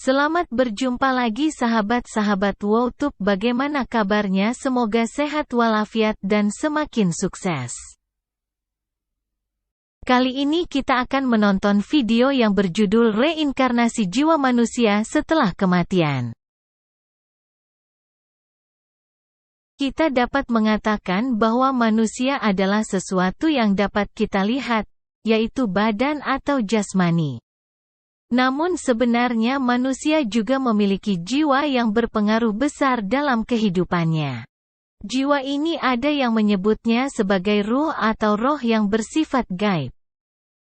Selamat berjumpa lagi sahabat-sahabat WowTube, bagaimana kabarnya? Semoga sehat walafiat dan semakin sukses. Kali ini kita akan menonton video yang berjudul Reinkarnasi Jiwa Manusia Setelah Kematian. Kita dapat mengatakan bahwa manusia adalah sesuatu yang dapat kita lihat, yaitu badan atau jasmani. Namun sebenarnya manusia juga memiliki jiwa yang berpengaruh besar dalam kehidupannya. Jiwa ini ada yang menyebutnya sebagai ruh atau roh yang bersifat gaib.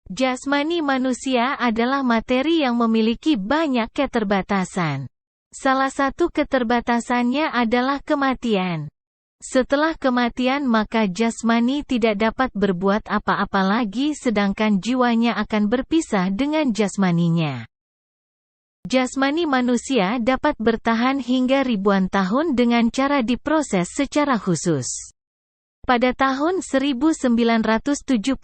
Jasmani manusia adalah materi yang memiliki banyak keterbatasan. Salah satu keterbatasannya adalah kematian. Setelah kematian maka jasmani tidak dapat berbuat apa-apa lagi, sedangkan jiwanya akan berpisah dengan jasmaninya. Jasmani manusia dapat bertahan hingga ribuan tahun dengan cara diproses secara khusus. Pada tahun 1971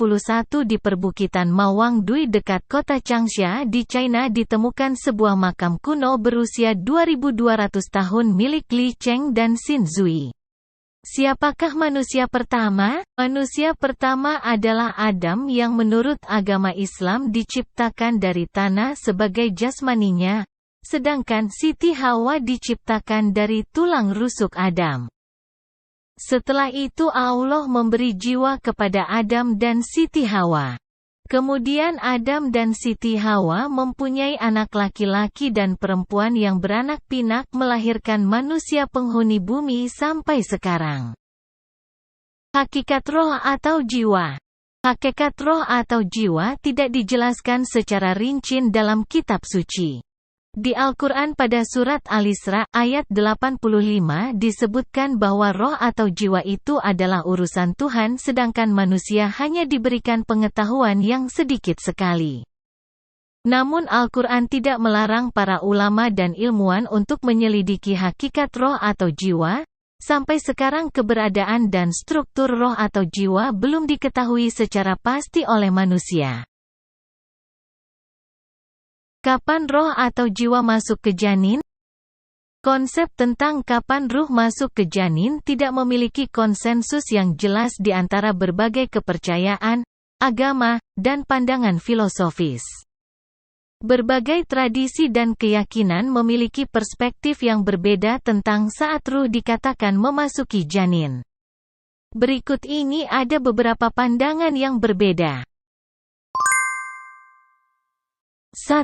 di perbukitan Mawangdui dekat kota Changsha di China ditemukan sebuah makam kuno berusia 2200 tahun milik Li Cheng dan Xin Zui. Siapakah manusia pertama? Manusia pertama adalah Adam yang menurut agama Islam diciptakan dari tanah sebagai jasmaninya, sedangkan Siti Hawa diciptakan dari tulang rusuk Adam. Setelah itu Allah memberi jiwa kepada Adam dan Siti Hawa. Kemudian Adam dan Siti Hawa mempunyai anak laki-laki dan perempuan yang beranak pinak melahirkan manusia penghuni bumi sampai sekarang. Hakikat roh atau jiwa. Hakikat roh atau jiwa tidak dijelaskan secara rinci dalam kitab suci. Di Al-Quran pada surat Al-Isra, ayat 85 disebutkan bahwa roh atau jiwa itu adalah urusan Tuhan, sedangkan manusia hanya diberikan pengetahuan yang sedikit sekali. Namun Al-Quran tidak melarang para ulama dan ilmuwan untuk menyelidiki hakikat roh atau jiwa. Sampai sekarang keberadaan dan struktur roh atau jiwa belum diketahui secara pasti oleh manusia. Kapan roh atau jiwa masuk ke janin? Konsep tentang kapan ruh masuk ke janin tidak memiliki konsensus yang jelas di antara berbagai kepercayaan, agama, dan pandangan filosofis. Berbagai tradisi dan keyakinan memiliki perspektif yang berbeda tentang saat ruh dikatakan memasuki janin. Berikut ini ada beberapa pandangan yang berbeda. 1.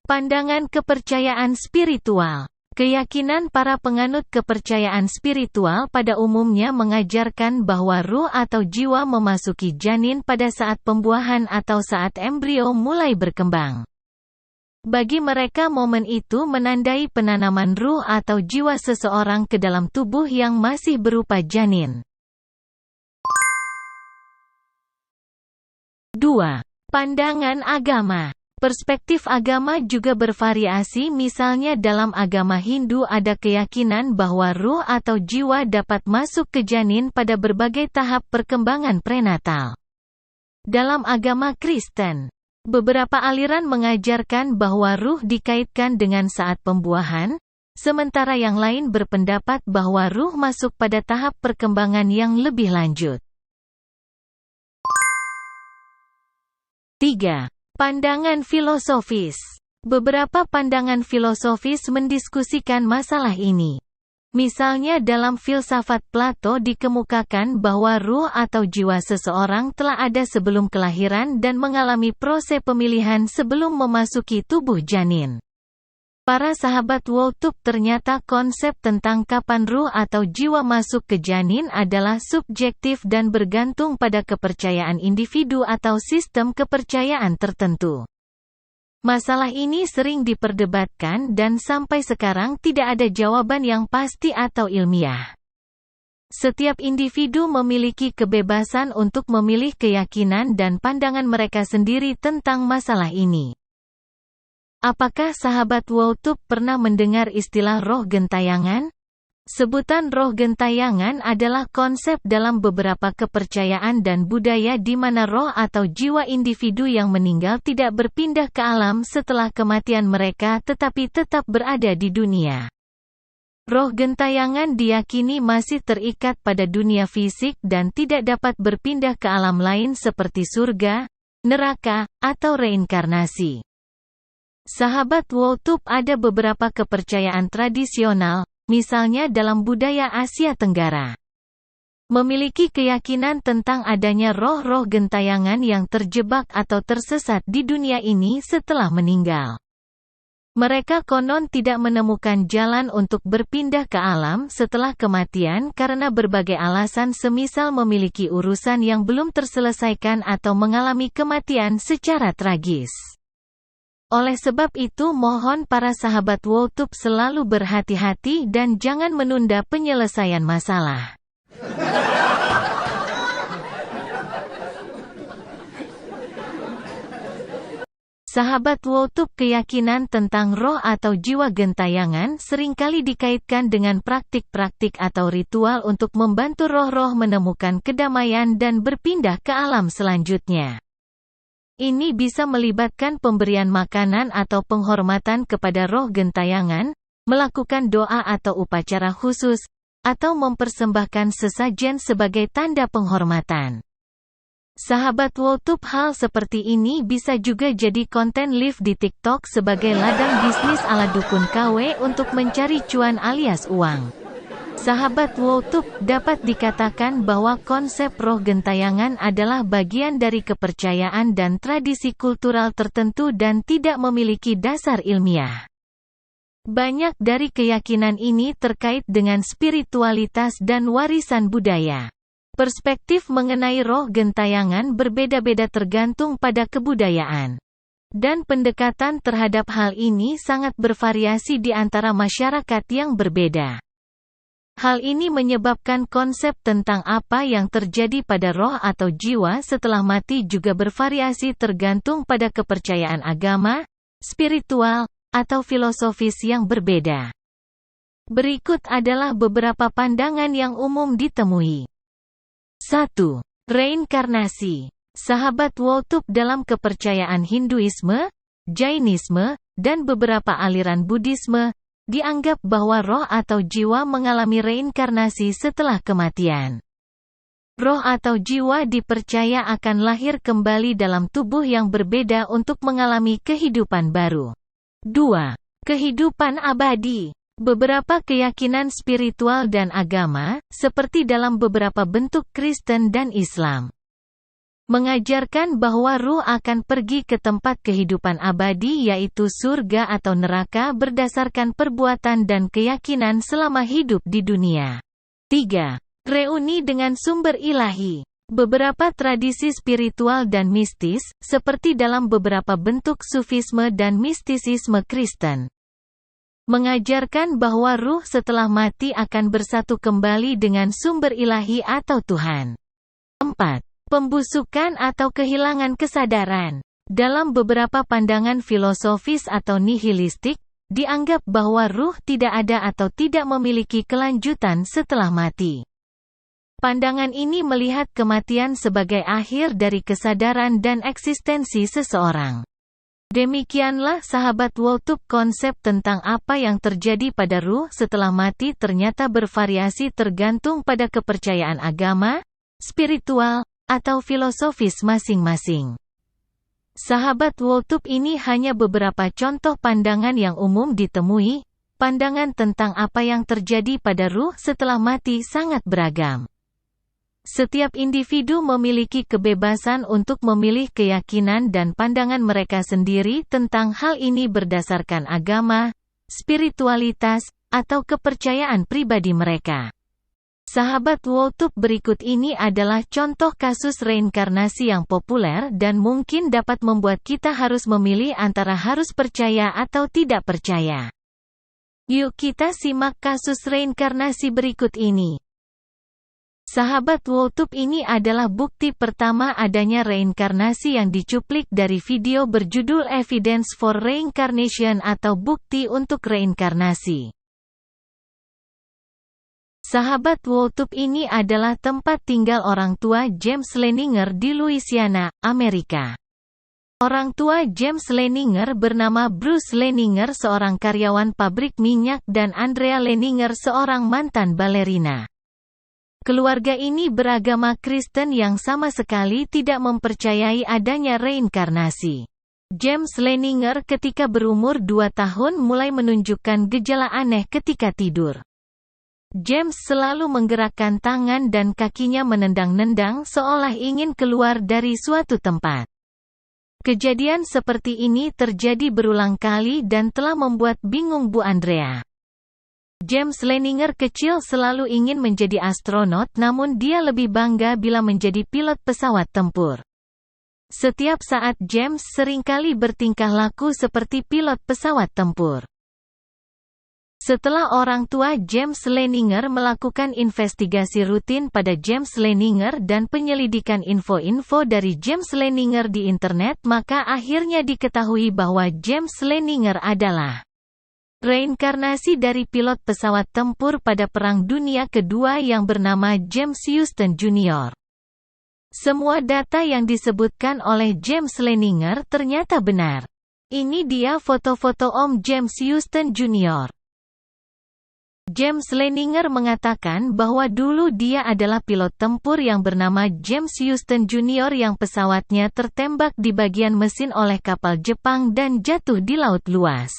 Pandangan kepercayaan spiritual. Keyakinan para penganut kepercayaan spiritual pada umumnya mengajarkan bahwa ruh atau jiwa memasuki janin pada saat pembuahan atau saat embrio mulai berkembang. Bagi mereka momen itu menandai penanaman ruh atau jiwa seseorang ke dalam tubuh yang masih berupa janin. 2. Pandangan agama. Perspektif agama juga bervariasi, misalnya dalam agama Hindu ada keyakinan bahwa ruh atau jiwa dapat masuk ke janin pada berbagai tahap perkembangan prenatal. Dalam agama Kristen, beberapa aliran mengajarkan bahwa ruh dikaitkan dengan saat pembuahan, sementara yang lain berpendapat bahwa ruh masuk pada tahap perkembangan yang lebih lanjut. 3. Pandangan filosofis. Beberapa pandangan filosofis mendiskusikan masalah ini. Misalnya dalam filsafat Plato dikemukakan bahwa ruh atau jiwa seseorang telah ada sebelum kelahiran dan mengalami proses pemilihan sebelum memasuki tubuh janin. Para sahabat WowTube, ternyata konsep tentang kapan ruh atau jiwa masuk ke janin adalah subjektif dan bergantung pada kepercayaan individu atau sistem kepercayaan tertentu. Masalah ini sering diperdebatkan dan sampai sekarang tidak ada jawaban yang pasti atau ilmiah. Setiap individu memiliki kebebasan untuk memilih keyakinan dan pandangan mereka sendiri tentang masalah ini. Apakah sahabat WowTube pernah mendengar istilah roh gentayangan? Sebutan roh gentayangan adalah konsep dalam beberapa kepercayaan dan budaya di mana roh atau jiwa individu yang meninggal tidak berpindah ke alam setelah kematian mereka tetapi tetap berada di dunia. Roh gentayangan diyakini masih terikat pada dunia fisik dan tidak dapat berpindah ke alam lain seperti surga, neraka, atau reinkarnasi. Sahabat WOTUP, ada beberapa kepercayaan tradisional, misalnya dalam budaya Asia Tenggara, memiliki keyakinan tentang adanya roh-roh gentayangan yang terjebak atau tersesat di dunia ini setelah meninggal. Mereka konon tidak menemukan jalan untuk berpindah ke alam setelah kematian karena berbagai alasan, semisal memiliki urusan yang belum terselesaikan atau mengalami kematian secara tragis. Oleh sebab itu, mohon para sahabat WOTUP selalu berhati-hati dan jangan menunda penyelesaian masalah. Sahabat WOTUP, keyakinan tentang roh atau jiwa gentayangan seringkali dikaitkan dengan praktik-praktik atau ritual untuk membantu roh-roh menemukan kedamaian dan berpindah ke alam selanjutnya. Ini bisa melibatkan pemberian makanan atau penghormatan kepada roh gentayangan, melakukan doa atau upacara khusus, atau mempersembahkan sesajen sebagai tanda penghormatan. Sahabat WOTUP, hal seperti ini bisa juga jadi konten live di TikTok sebagai ladang bisnis ala dukun KW untuk mencari cuan alias uang. Sahabat WOTUP, dapat dikatakan bahwa konsep roh gentayangan adalah bagian dari kepercayaan dan tradisi kultural tertentu dan tidak memiliki dasar ilmiah. Banyak dari keyakinan ini terkait dengan spiritualitas dan warisan budaya. Perspektif mengenai roh gentayangan berbeda-beda tergantung pada kebudayaan. Dan pendekatan terhadap hal ini sangat bervariasi di antara masyarakat yang berbeda. Hal ini menyebabkan konsep tentang apa yang terjadi pada roh atau jiwa setelah mati juga bervariasi tergantung pada kepercayaan agama, spiritual, atau filosofis yang berbeda. Berikut adalah beberapa pandangan yang umum ditemui. 1. Reinkarnasi. Sahabat WOTUP, dalam kepercayaan Hinduisme, Jainisme, dan beberapa aliran Buddhisme, dianggap bahwa roh atau jiwa mengalami reinkarnasi setelah kematian. Roh atau jiwa dipercaya akan lahir kembali dalam tubuh yang berbeda untuk mengalami kehidupan baru. 2. Kehidupan abadi. Beberapa keyakinan spiritual dan agama, seperti dalam beberapa bentuk Kristen dan Islam, mengajarkan bahwa ruh akan pergi ke tempat kehidupan abadi yaitu surga atau neraka berdasarkan perbuatan dan keyakinan selama hidup di dunia. 3. Reuni dengan sumber ilahi. Beberapa tradisi spiritual dan mistis, seperti dalam beberapa bentuk sufisme dan mistisisme Kristen, mengajarkan bahwa ruh setelah mati akan bersatu kembali dengan sumber ilahi atau Tuhan. 4. Pembusukan atau kehilangan kesadaran. Dalam beberapa pandangan filosofis atau nihilistik, dianggap bahwa ruh tidak ada atau tidak memiliki kelanjutan setelah mati. Pandangan ini melihat kematian sebagai akhir dari kesadaran dan eksistensi seseorang. Demikianlah sahabat WOTUP, konsep tentang apa yang terjadi pada ruh setelah mati ternyata bervariasi tergantung pada kepercayaan agama, spiritual, atau filosofis masing-masing. Sahabat WOTUP, ini hanya beberapa contoh pandangan yang umum ditemui. Pandangan tentang apa yang terjadi pada ruh setelah mati sangat beragam. Setiap individu memiliki kebebasan untuk memilih keyakinan dan pandangan mereka sendiri tentang hal ini berdasarkan agama, spiritualitas, atau kepercayaan pribadi mereka. Sahabat WOTUP, berikut ini adalah contoh kasus reinkarnasi yang populer dan mungkin dapat membuat kita harus memilih antara harus percaya atau tidak percaya. Yuk kita simak kasus reinkarnasi berikut ini. Sahabat WOTUP, ini adalah bukti pertama adanya reinkarnasi yang dicuplik dari video berjudul Evidence for Reincarnation atau bukti untuk reinkarnasi. Sahabat WOTUB, ini adalah tempat tinggal orang tua James Leininger di Louisiana, Amerika. Orang tua James Leininger bernama Bruce Leininger, seorang karyawan pabrik minyak, dan Andrea Leininger, seorang mantan balerina. Keluarga ini beragama Kristen yang sama sekali tidak mempercayai adanya reinkarnasi. James Leininger ketika berumur 2 tahun mulai menunjukkan gejala aneh ketika tidur. James selalu menggerakkan tangan dan kakinya menendang-nendang seolah ingin keluar dari suatu tempat. Kejadian seperti ini terjadi berulang kali dan telah membuat bingung Bu Andrea. James Leininger kecil selalu ingin menjadi astronot, namun dia lebih bangga bila menjadi pilot pesawat tempur. Setiap saat James seringkali bertingkah laku seperti pilot pesawat tempur. Setelah orang tua James Leininger melakukan investigasi rutin pada James Leininger dan penyelidikan info-info dari James Leininger di internet, maka akhirnya diketahui bahwa James Leininger adalah reinkarnasi dari pilot pesawat tempur pada Perang Dunia Kedua yang bernama James Houston Jr. Semua data yang disebutkan oleh James Leininger ternyata benar. Ini dia foto-foto Om James Houston Jr. James Leininger mengatakan bahwa dulu dia adalah pilot tempur yang bernama James Houston Jr. yang pesawatnya tertembak di bagian mesin oleh kapal Jepang dan jatuh di laut luas.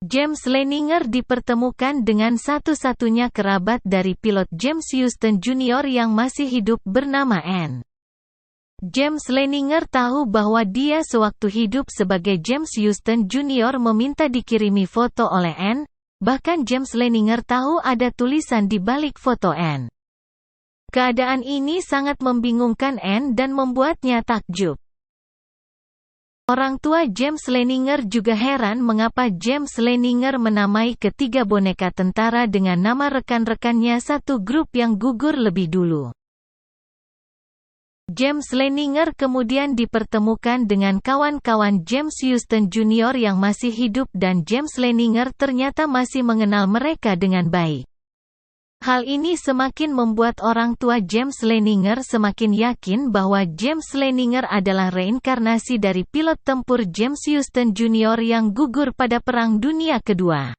James Leininger dipertemukan dengan satu-satunya kerabat dari pilot James Houston Jr. yang masih hidup bernama Anne. James Leininger tahu bahwa dia sewaktu hidup sebagai James Houston Jr. meminta dikirimi foto oleh Anne, bahkan James Leininger tahu ada tulisan di balik foto Anne. Keadaan ini sangat membingungkan Anne dan membuatnya takjub. Orang tua James Leininger juga heran mengapa James Leininger menamai ketiga boneka tentara dengan nama rekan-rekannya satu grup yang gugur lebih dulu. James Leininger kemudian dipertemukan dengan kawan-kawan James Houston Jr. yang masih hidup dan James Leininger ternyata masih mengenal mereka dengan baik. Hal ini semakin membuat orang tua James Leininger semakin yakin bahwa James Leininger adalah reinkarnasi dari pilot tempur James Houston Jr. yang gugur pada Perang Dunia Kedua.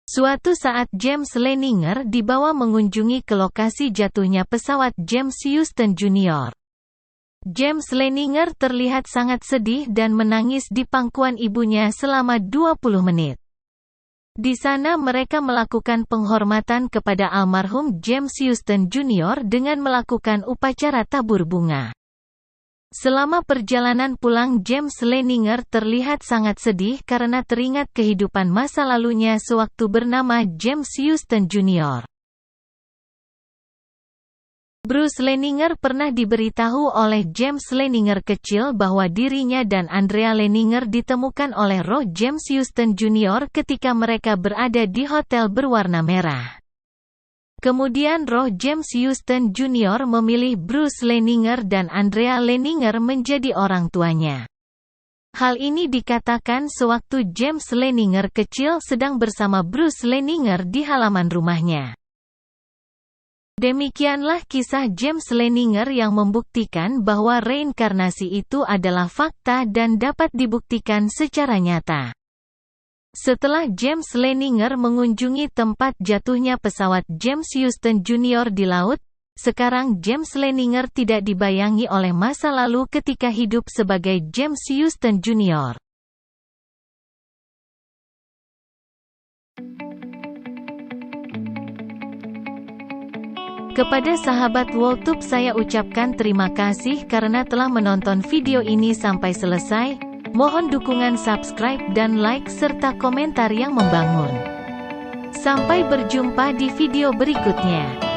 Suatu saat James Leininger dibawa mengunjungi ke lokasi jatuhnya pesawat James Houston Jr. James Leininger terlihat sangat sedih dan menangis di pangkuan ibunya selama 20 menit. Di sana mereka melakukan penghormatan kepada almarhum James Houston Jr. dengan melakukan upacara tabur bunga. Selama perjalanan pulang James Leininger terlihat sangat sedih karena teringat kehidupan masa lalunya sewaktu bernama James Houston Jr. Bruce Leininger pernah diberitahu oleh James Leininger kecil bahwa dirinya dan Andrea Leininger ditemukan oleh roh James Houston Jr. ketika mereka berada di hotel berwarna merah. Kemudian roh James Houston Jr. memilih Bruce Leininger dan Andrea Leininger menjadi orang tuanya. Hal ini dikatakan sewaktu James Leininger kecil sedang bersama Bruce Leininger di halaman rumahnya. Demikianlah kisah James Leininger yang membuktikan bahwa reinkarnasi itu adalah fakta dan dapat dibuktikan secara nyata. Setelah James Leininger mengunjungi tempat jatuhnya pesawat James Houston Jr. di laut, sekarang James Leininger tidak dibayangi oleh masa lalu ketika hidup sebagai James Houston Jr. Kepada sahabat WOTUB saya ucapkan terima kasih karena telah menonton video ini sampai selesai. Mohon dukungan subscribe dan like serta komentar yang membangun. Sampai berjumpa di video berikutnya.